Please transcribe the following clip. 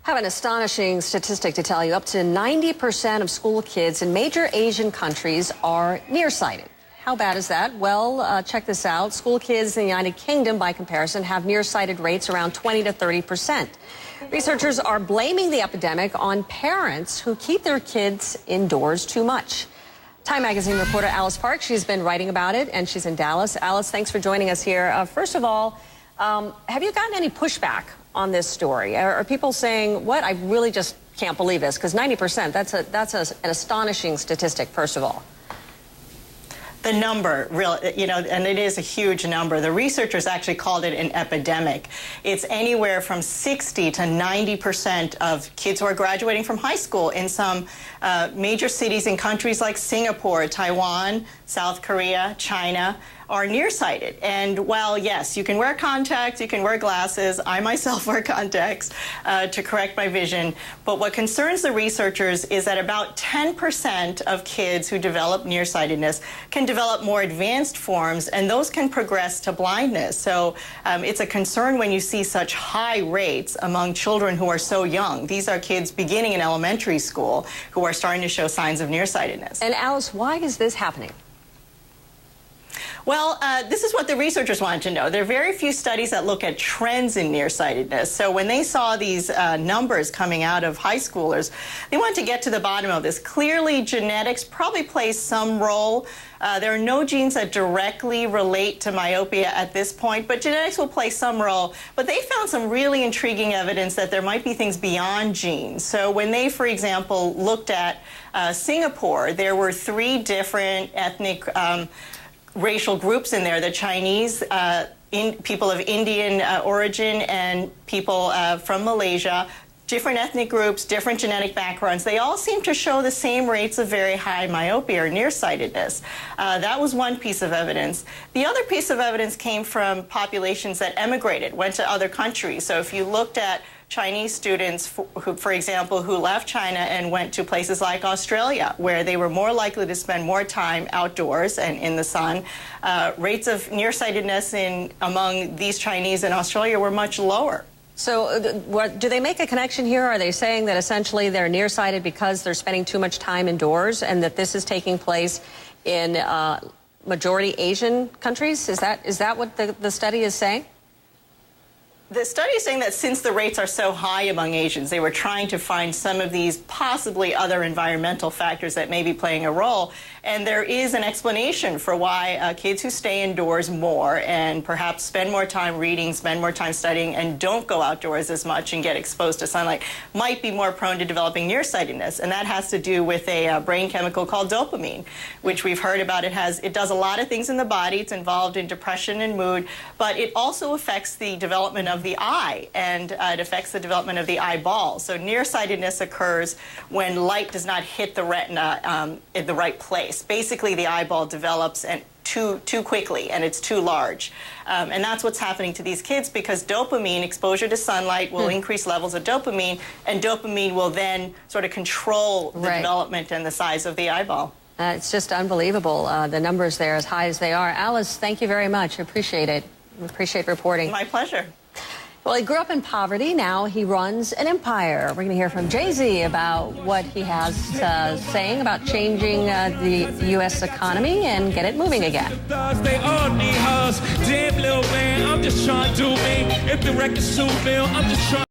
I have an astonishing statistic to tell you. Up to 90% of school kids in major Asian countries are nearsighted. How bad is that? Well, check this out. School kids in the United Kingdom, by comparison, have nearsighted rates around 20 to 30%. Researchers are blaming the epidemic on parents who keep their kids indoors too much. Time magazine reporter Alice Park, she's been writing about it, and she's in Dallas. Alice, thanks for joining us here. First of all, have you gotten any pushback on this story? Are people saying, what, I really just can't believe this? Because 90%, that's an astonishing statistic, first of all. The number, and it is a huge number. The researchers actually called it an epidemic. It's anywhere from 60 to 90% of kids who are graduating from high school in some major cities in countries like Singapore, Taiwan, South Korea, China, are nearsighted. And while, yes, you can wear contacts, you can wear glasses, I myself wear contacts to correct my vision, but what concerns the researchers is that about 10% of kids who develop nearsightedness can develop more advanced forms, and those can progress to blindness. So it's a concern when you see such high rates among children who are so young. These are kids beginning in elementary school who are starting to show signs of nearsightedness. And Alice, why is this happening? Well, this is what the researchers wanted to know. There are very few studies that look at trends in nearsightedness. So when they saw these numbers coming out of high schoolers, they wanted to get to the bottom of this. Clearly, genetics probably plays some role. There are no genes that directly relate to myopia at this point, but genetics will play some role. But they found some really intriguing evidence that there might be things beyond genes. So when they, for example, looked at Singapore, there were 3 different ethnic racial groups in there: the Chinese, people of Indian origin, and people from Malaysia. Different ethnic groups, different genetic backgrounds. They all seem to show the same rates of very high myopia or nearsightedness. That was one piece of evidence. The other piece of evidence came from populations that emigrated, went to other countries. So if you looked at Chinese students, who, for example, who left China and went to places like Australia, where they were more likely to spend more time outdoors and in the sun, rates of nearsightedness among these Chinese in Australia were much lower. So do they make a connection here? Are they saying that essentially they're nearsighted because they're spending too much time indoors, and that this is taking place in majority Asian countries? Is that what the study is saying? The study is saying that since the rates are so high among Asians, they were trying to find some of these possibly other environmental factors that may be playing a role. And there is an explanation for why kids who stay indoors more and perhaps spend more time reading, spend more time studying, and don't go outdoors as much and get exposed to sunlight might be more prone to developing nearsightedness. And that has to do with a brain chemical called dopamine, which we've heard about. It does a lot of things in the body. It's involved in depression and mood, but it also affects the development of the eye, and it affects the development of the eyeball. So nearsightedness occurs when light does not hit the retina in the right place. Basically, the eyeball develops too quickly, and it's too large. And that's what's happening to these kids, because dopamine, exposure to sunlight, will increase levels of dopamine, and dopamine will then sort of control the development and the size of the eyeball. It's just unbelievable, the numbers there as high as they are. Alice, thank you very much. I appreciate it. We appreciate reporting. My pleasure. Well, he grew up in poverty. Now he runs an empire. We're going to hear from Jay-Z about what he has saying about changing the U.S. economy and get it moving again. They all need hugs. Damn, little man, I'm just trying to do me. If the record's too real, I'm just trying.